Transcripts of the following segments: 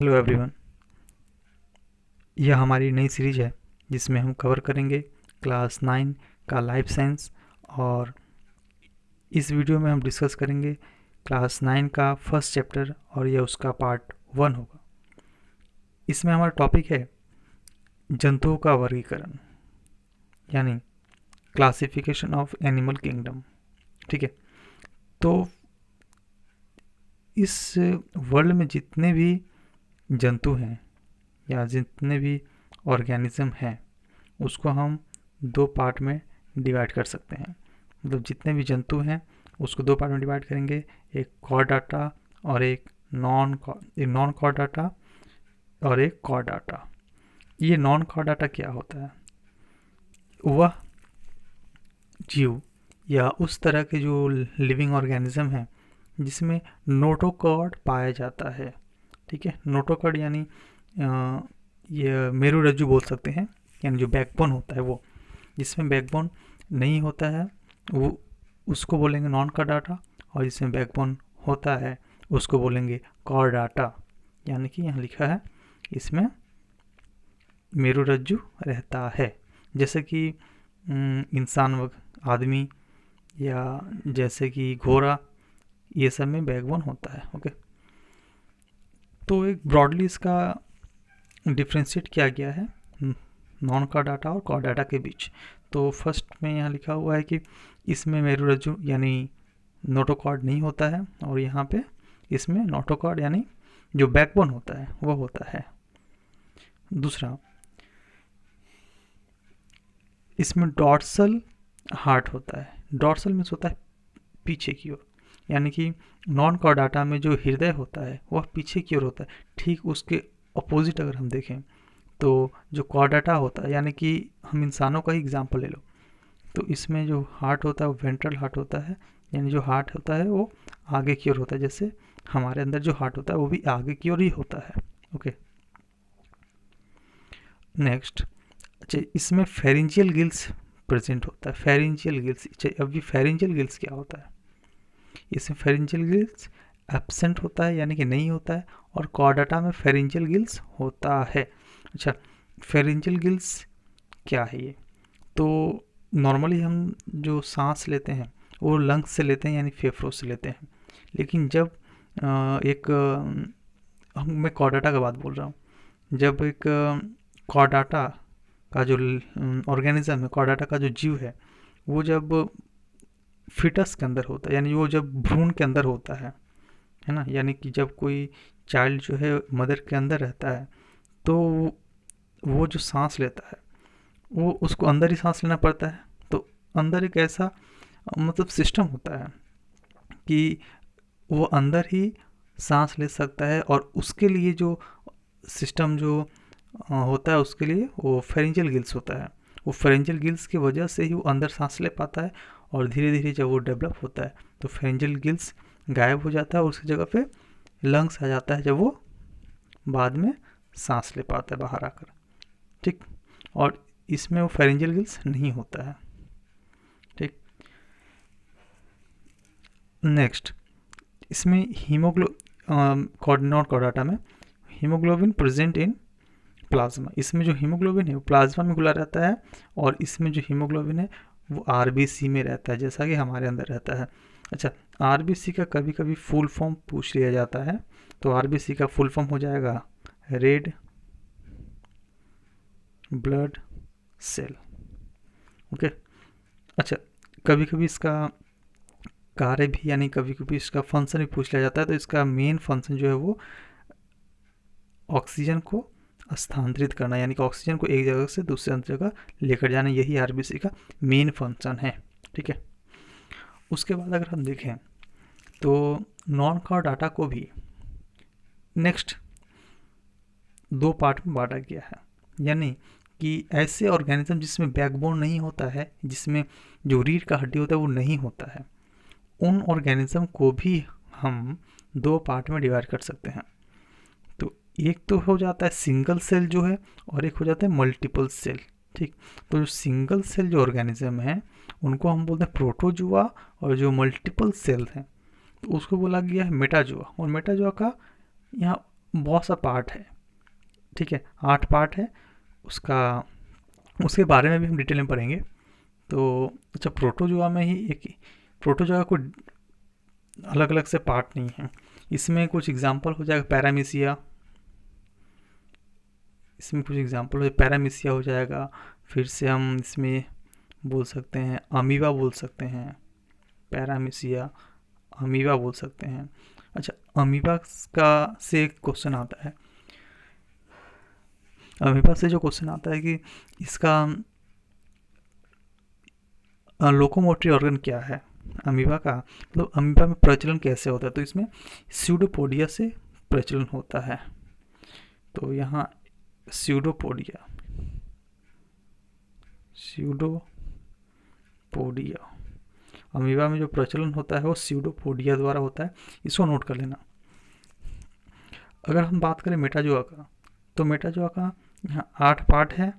Hello everyone. यह हमारी नई सीरीज है जिसमें हम कवर करेंगे क्लास 9 का लाइफ साइंस। और इस वीडियो में हम डिस्कस करेंगे क्लास 9 का फर्स्ट चैप्टर और यह उसका पार्ट 1 होगा। इसमें हमारा टॉपिक है जंतुओं का वर्गीकरण, यानी क्लासिफिकेशन ऑफ एनिमल किंगडम। ठीक है, तो इस वर्ल्ड में जितने भी जंतु हैं या जितने भी ऑर्गेनिज्म हैं उसको हम दो पार्ट में डिवाइड कर सकते हैं। मतलब जितने भी जंतु हैं उसको दो पार्ट में डिवाइड करेंगे, एक कॉर्डाटा और एक नॉन कॉर्डाटा और एक कॉर्डाटा। ये नॉन कॉर्डाटा क्या होता है? वह जीव या उस तरह के जो लिविंग ऑर्गेनिज्म हैं जिसमें नोटोकॉर्ड पाया जाता है। ठीक है, नोटोकॉर्ड यानी ये मेरुरज्जु बोल सकते हैं, यानी जो बैकबोन होता है वो, जिसमें बैकबोन नहीं होता है वो उसको बोलेंगे नॉन कॉर्डाटा, और जिसमें बैकबोन होता है उसको बोलेंगे कॉर्डाटा। यानी कि यहाँ लिखा है इसमें मेरुरज्जु रहता है, जैसे कि इंसान, आदमी, या जैसे कि घोड़ा, ये सब में बैकबोन होता है। ओके, तो एक ब्रॉडली इसका डिफ्रेंशिएट किया गया है नॉन कॉर्डाटा और कॉर्डाटा के बीच। तो फर्स्ट में यहाँ लिखा हुआ है कि इसमें मेरुरज्जु यानी नोटोकॉर्ड नहीं होता है, और यहाँ पे इसमें नोटोकॉर्ड यानी जो बैकबोन होता है वो होता है। दूसरा, इसमें डॉर्सल हार्ट होता है। डॉर्सल में होता है पीछे की ओर, यानी कि नॉन कॉर्डाटा में जो हृदय होता है वह पीछे की ओर होता है। ठीक उसके अपोजिट अगर हम देखें तो जो कॉर्डाटा होता है, यानी कि हम इंसानों का ही एग्जाम्पल ले लो, तो इसमें जो हार्ट होता है वो वेंट्रल हार्ट होता है, यानी जो हार्ट होता है वो आगे की ओर होता है। जैसे हमारे अंदर जो हार्ट होता है वो भी आगे की ओर ही होता है। ओके, नेक्स्ट, अच्छा, इसमें फेरेंजियल गिल्स प्रेजेंट होता है। फेरेंजियल गिल्स, अभी फेरेंजियल गिल्स क्या होता है? इसमें फेरेंजियल गिल्स एब्सेंट होता है, यानी कि नहीं होता है, और कॉर्डाटा में फेरेंजियल गिल्स होता है। अच्छा, फेरेंजियल गिल्स क्या है ये? तो नॉर्मली हम जो सांस लेते हैं वो लंग्स से लेते हैं, यानी फेफड़ों से लेते हैं। लेकिन जब मैं कॉर्डाटा का बात बोल रहा हूँ, जब एक कॉर्डाटा का जो ऑर्गेनिज्म है, कॉर्डाटा का जो जीव है, वो जब फिटस के अंदर होता है, यानी वो जब भ्रूण के अंदर होता है ना, यानी कि जब कोई चाइल्ड जो है मदर के अंदर रहता है, तो वो जो सांस लेता है वो उसको अंदर ही सांस लेना पड़ता है। तो अंदर एक ऐसा मतलब सिस्टम होता है कि वो अंदर ही सांस ले सकता है, और उसके लिए जो सिस्टम जो होता है उसके लिए वो फेरेंजियल गिल्स होता है। वो फेरेंजियल गिल्स की वजह से ही वो अंदर सांस ले पाता है, और धीरे धीरे जब वो डेवलप होता है तो फेरेंजियल गिल्स गायब हो जाता है और उसकी जगह पे लंग्स आ जाता है, जब वो बाद में सांस ले पाता है बाहर आकर। ठीक, और इसमें वो फेरेंजियल गिल्स नहीं होता है। ठीक, नेक्स्ट, इसमें कॉर्डाटा में हीमोग्लोबिन प्रेजेंट इन प्लाज्मा। इसमें जो हीमोग्लोबिन है वो प्लाज्मा में घुला रहता है, और इसमें जो हीमोग्लोबिन है वो आरबीसी में रहता है, जैसा कि हमारे अंदर रहता है। अच्छा, आरबीसी का कभी कभी फुल फॉर्म पूछ लिया जाता है, तो आरबीसी का फुल फॉर्म हो जाएगा रेड ब्लड सेल। ओके, अच्छा, कभी कभी इसका कार्य भी, यानी कभी कभी इसका फंक्शन भी पूछ लिया जाता है। तो इसका मेन फंक्शन जो है वो ऑक्सीजन को स्थानांतरित करना, यानी कि ऑक्सीजन को एक जगह से दूसरे जगह लेकर जाना, यही आरबीसी का मेन फंक्शन है। ठीक है, उसके बाद अगर हम देखें तो नॉन कॉर्डाटा को भी नेक्स्ट दो पार्ट में बांटा गया है, यानी कि ऐसे ऑर्गेनिज्म जिसमें बैकबोन नहीं होता है, जिसमें जो रीढ़ का हड्डी होता है वो नहीं होता है, उन ऑर्गेनिज्म को भी हम दो पार्ट में डिवाइड कर सकते हैं। तो एक तो हो जाता है सिंगल सेल जो है, और एक हो जाता है मल्टीपल सेल। ठीक, तो जो सिंगल सेल जो ऑर्गेनिज्म है उनको हम बोलते हैं प्रोटोजुआ, और जो मल्टीपल सेल हैं तो उसको बोला गया है मेटाजुआ। और मेटाजुआ का यहाँ बहुत सा पार्ट है, ठीक है, 8 पार्ट है उसका, उसके बारे में भी हम डिटेल में पढ़ेंगे। तो अच्छा, प्रोटोजोआ में ही एक, प्रोटोजोआ कोई अलग अलग से पार्ट नहीं है। इसमें कुछ एग्जांपल हो जाएगा पैरामीशिया, इसमें कुछ एग्जांपल हो, पैरामीशिया हो जाएगा। फिर से हम इसमें बोल सकते हैं अमीबा बोल सकते हैं, पैरामीशिया अमीबा बोल सकते हैं। अच्छा, अमीबा का से एक क्वेश्चन आता है, अमीबा से जो क्वेश्चन आता है कि इसका लोकोमोटरी ऑर्गन क्या है अमीबा का, मतलब अमीबा में प्रचलन कैसे होता है। तो इसमें स्यूडोपोडिया से प्रचलन होता है। तो यहाँ स्यूडोपोडिया, स्यूडोपोडिया अमीबा में जो प्रचलन होता है वो स्यूडोपोडिया द्वारा होता है, इसको नोट कर लेना। अगर हम बात करें मेटाजोआ का, तो मेटाजोआ का यहाँ 8 पार्ट है,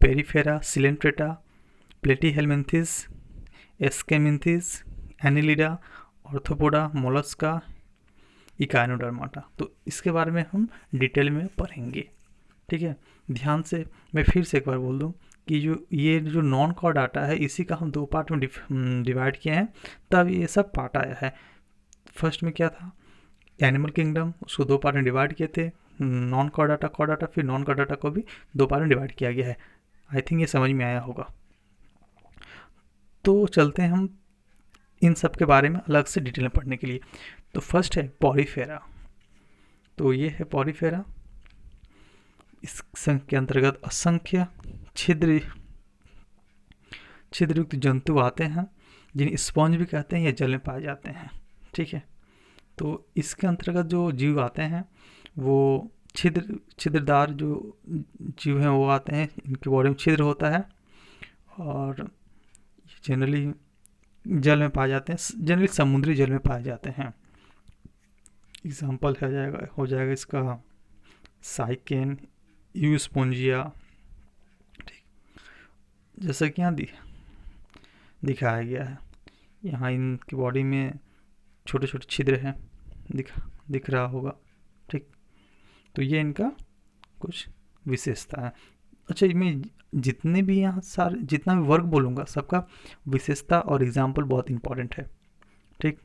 Porifera, Coelenterata, Platyhelminthes, Aschelminthes, Annelida, Arthropoda, Mollusca, Echinodermata. तो इसके बारे में हम डिटेल में पढ़ेंगे, ठीक है। ध्यान से मैं फिर से एक बार बोल दूं कि जो नॉन कॉर्डाटा है इसी का हम 2 पार्ट में डिवाइड किए हैं, तब ये सब पार्ट आया है। फर्स्ट में क्या था, एनिमल किंगडम, उसको 2 पार्ट में डिवाइड किए थे, नॉन कॉर्डाटा, कॉर्डाटा, फिर नॉन कॉर्डाटा को भी 2 पार्ट में डिवाइड किया गया है। आई थिंक ये समझ में आया होगा। तो चलते हैं हम इन सब के बारे में अलग से डिटेल में पढ़ने के लिए। तो फर्स्ट है पॉरीफेरा, तो ये है पॉरीफेरा। इस संघ के अंतर्गत असंख्य छिद्रयुक्त जंतु आते हैं, जिन्हें स्पॉन्ज भी कहते हैं या जल में पाए जाते हैं, ठीक है। तो इसके अंतर्गत जो जीव आते हैं वो छिद्रदार जो जीव हैं वो आते हैं, इनकी बॉडी में छिद्र होता है और जनरली जल में पाए जाते हैं, जनरली समुद्री जल में पाए जाते हैं। एग्जाम्पल हो जाएगा इसका साइकेन, यूस्पोंजिया, ठीक, जैसा कि यहाँ दिखाया गया है। यहाँ इनकी बॉडी में छोटे छोटे छिद्र हैं, दिख रहा होगा, ठीक। तो ये इनका कुछ विशेषता है। अच्छा, मैं जितने भी यहाँ सारे जितना भी वर्ग बोलूँगा सबका विशेषता और एग्जाम्पल बहुत इंपॉर्टेंट है, ठीक।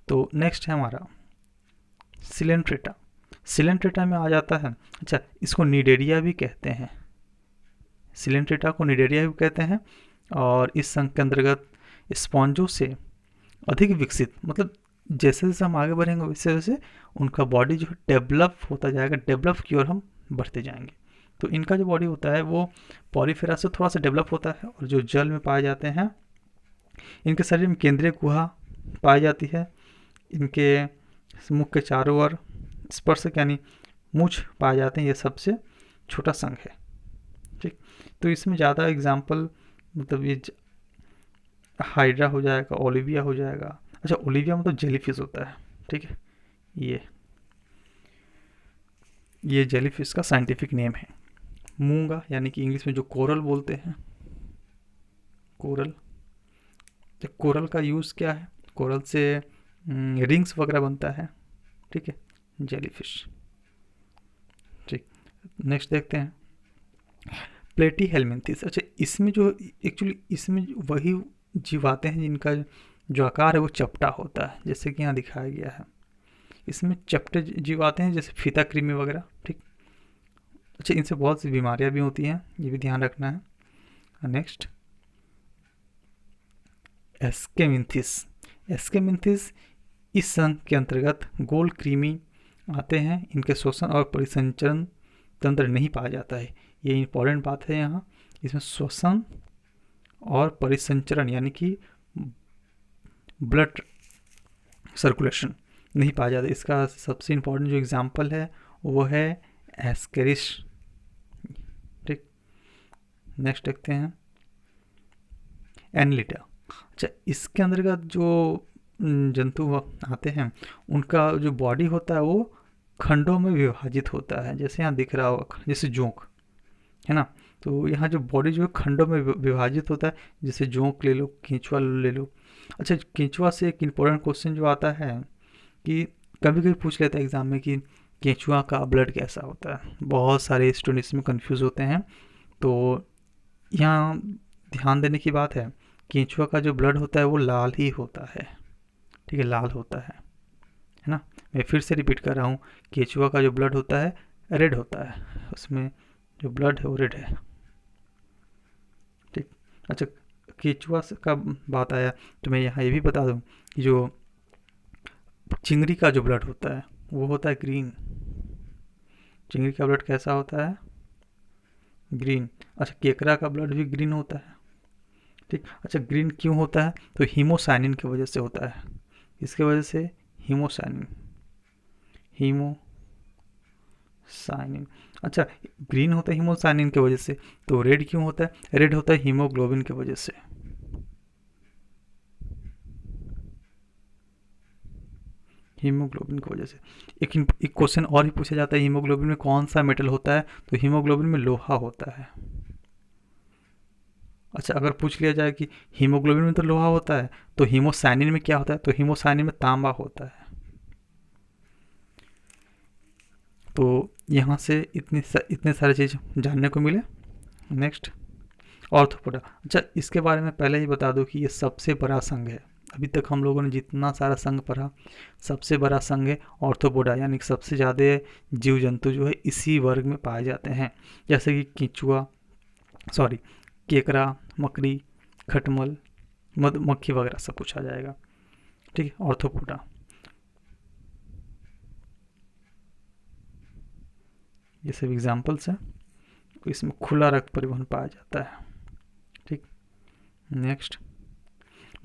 तो नेक्स्ट है हमारा सिलेंट्रेटा। सिलेंट्रेटा में आ जाता है, अच्छा, इसको निडेरिया भी कहते हैं, सिलेंट्रेटा को निडेरिया भी कहते हैं। और इस संघ के अंतर्गत स्पॉन्जों से अधिक विकसित, मतलब जैसे जैसे हम आगे बढ़ेंगे वैसे वैसे उनका बॉडी जो है डेवलप होता जाएगा, डेवलप की ओर हम बढ़ते जाएंगे। तो इनका जो बॉडी होता है वो पॉलीफेरा से थोड़ा सा डेवलप होता है, और जो जल में पाए जाते हैं इनके शरीर में केंद्रीय गुहा पाई जाती है, इनके मुख के चारों ओर स्पर्शक यानी मूछ पाए जाते हैं। ये सबसे छोटा संघ है, ठीक। तो इसमें ज़्यादा एग्जाम्पल, मतलब ये हाइड्रा हो जाएगा, ओलिविया हो जाएगा। अच्छा, ओलिविया मतलब जेलीफिश होता है, ठीक है। ये जेलीफिश का साइंटिफिक नेम है। मूंगा यानी कि इंग्लिश में जो कोरल बोलते हैं, कोरल। तो कोरल का यूज़ क्या है, कोरल से रिंग्स वगैरह बनता है, ठीक है, जेलीफिश, ठीक। नेक्स्ट देखते हैं प्लेटीहेलमिन्थिस। अच्छा, इसमें जो एक्चुअली इसमें वही जीव आते हैं जिनका जो आकार है वो चपटा होता है, जैसे कि यहाँ दिखाया गया है। इसमें चपटे जीव आते हैं जैसे फीता कृमि वगैरह, ठीक। अच्छा, इनसे बहुत सी बीमारियां भी होती हैं, ये भी ध्यान रखना है। नेक्स्ट एस्केमिन्थिस। एस्केमिन्थिस इस संघ के अंतर्गत गोल कृमि आते हैं, इनके श्वसन और परिसंचरण तंत्र नहीं पाया जाता है। ये इंपॉर्टेंट बात है यहाँ, इसमें श्वसन और परिसंचरण यानी कि ब्लड सर्कुलेशन नहीं पाया जाता। इसका सबसे इम्पोर्टेंट जो एग्जाम्पल है वो है एस्केरिस, ठीक। नेक्स्ट देखते हैं एनिलिडा। अच्छा, इसके अंतर्गत जो जंतु आते हैं उनका जो बॉडी होता है वो खंडों में विभाजित होता है, जैसे यहाँ दिख रहा होगा, जैसे जोंक है ना। तो यहाँ जो बॉडी जो है खंडों में विभाजित होता है, जैसे जोंक ले लो, केंचुआ ले लो। अच्छा, केंचुआ से एक इम्पोर्टेंट क्वेश्चन जो आता है कि कभी कभी पूछ लेता है एग्जाम में कि केंचुआ का ब्लड कैसा होता है। बहुत सारे स्टूडेंट्स में कंफ्यूज होते हैं। तो यहाँ ध्यान देने की बात है, केंचुआ का जो ब्लड होता है वो लाल ही होता है। ठीक है, लाल होता है ना। मैं फिर से रिपीट कर रहा हूँ, केंचुआ का जो ब्लड होता है रेड होता है, उसमें जो ब्लड है वो रेड है। ठीक। अच्छा, केंचुआ का बात आया तो मैं यहाँ ये भी बता दूँ कि जो चिंगड़ी का जो ब्लड होता है वो होता है ग्रीन। चिंगड़ी का ब्लड कैसा होता है? ग्रीन। अच्छा, केकड़ा का ब्लड भी ग्रीन होता है। ठीक। अच्छा, ग्रीन क्यों होता है? तो हीमोसाइनिन की वजह से होता है। इसके वजह से हीमोसाइनिन, हीमोसाइनिन। अच्छा, ग्रीन होता है हीमोसाइनिन की वजह से, तो रेड क्यों होता है? रेड होता है हीमोग्लोबिन की वजह से। हीमोग्लोबिन की वजह से। एक क्वेश्चन और ही पूछा जाता है, हीमोग्लोबिन में कौन सा मेटल होता है? तो हीमोग्लोबिन में लोहा होता है। अच्छा, अगर पूछ लिया जाए कि हीमोग्लोबिन में तो लोहा होता है, तो हीमोसाइनिन में क्या होता है? तो हीमोसाइनिन में तांबा होता है। तो यहाँ से इतने सारे चीज़ जानने को मिले। Next, arthropoda. अच्छा, इसके बारे में पहले ही बता दूं कि ये सबसे बड़ा संघ है। अभी तक हम लोगों ने जितना सारा संघ पढ़ा, सबसे बड़ा संघ है ऑर्थोपोडा, यानी कि सबसे ज़्यादा जीव जंतु जो है इसी वर्ग में पाए जाते हैं। जैसे कि केंचुआ, सॉरी, केकड़ा, मकड़ी, खटमल, मधुमक्खी वगैरह सब कुछ आ जाएगा। ठीक है, ऑर्थोपोडा। ये सब एग्जाम्पल्स हैं। इसमें खुला रक्त परिवहन पाया जाता है। ठीक। Next,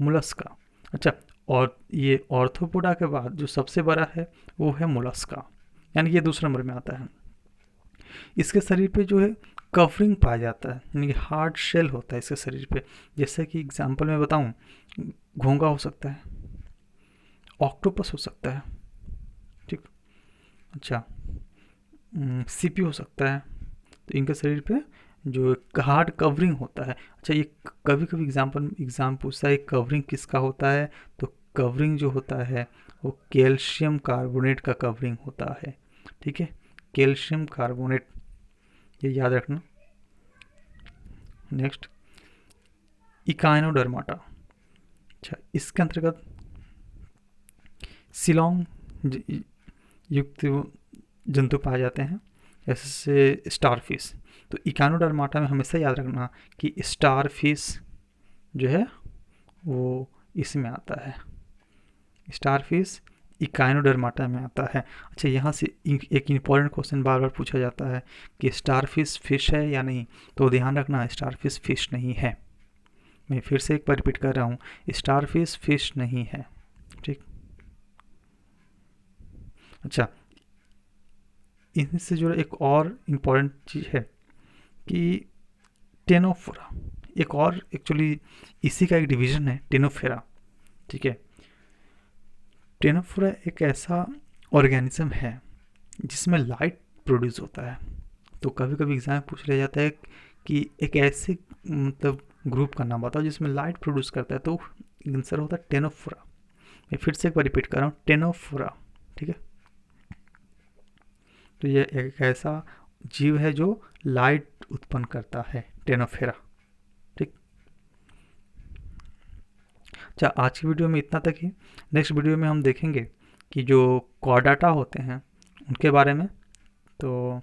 Mollusca. अच्छा, और ये ऑर्थोपोडा के बाद जो सबसे बड़ा है वो है मुलस्का, यानी ये दूसरे नंबर में आता है। इसके शरीर पे जो है कवरिंग पाया जाता है, यानी कि हार्ड शेल होता है इसके शरीर पे। जैसे कि एग्जांपल में बताऊं, घोंगा हो सकता है, ऑक्टोपस हो सकता है। ठीक। अच्छा, सीपी हो सकता है। तो इनके शरीर पे जो हार्ड कवरिंग होता है। अच्छा, ये कभी कभी एग्जाम पूछता है कवरिंग किसका होता है? तो कवरिंग जो होता है वो कैल्शियम कार्बोनेट का कवरिंग होता है। ठीक है, कैल्शियम कार्बोनेट, ये याद रखना। Next, Echinodermata. अच्छा, इसके अंतर्गत सिलोंग युक्त जंतु पाए जाते हैं, जैसे स्टारफिश। तो इकाइनोडर्माटा में हमेशा याद रखना कि स्टारफिश जो है वो इसमें आता है, स्टारफिश इकाइनोडर्माटा में आता है। अच्छा, यहाँ से एक इम्पॉर्टेंट क्वेश्चन बार बार पूछा जाता है कि स्टारफिश फिश है या नहीं? तो ध्यान रखना, स्टारफिश फिश नहीं है। मैं फिर से एक बार रिपीट कर रहा हूँ, स्टारफिश फिश नहीं है। ठीक। अच्छा, इनसे जुड़ा एक और इम्पॉर्टेंट चीज़ है कि टेनोफोरा, एक और एक्चुअली इसी का एक डिवीजन है टेनोफेरा। ठीक है, टेनोफोरा एक ऐसा ऑर्गेनिज्म है जिसमें लाइट प्रोड्यूस होता है। तो कभी कभी एग्जाम में पूछ लिया जाता है कि एक ऐसे मतलब ग्रुप का नाम बताओ जिसमें लाइट प्रोड्यूस करता है, तो आंसर होता है टेनोफोरा। मैं फिर से एक बार रिपीट कर रहा हूँ, टेनोफोरा। ठीक है, तो ये एक ऐसा जीव है जो लाइट उत्पन्न करता है, टेनोफेरा। ठीक। अच्छा, आज की वीडियो में इतना तक ही। नेक्स्ट वीडियो में हम देखेंगे कि जो कॉर्डाटा होते हैं उनके बारे में। तो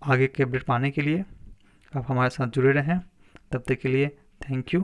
आगे के अपडेट पाने के लिए आप हमारे साथ जुड़े रहें। तब तक के लिए थैंक यू।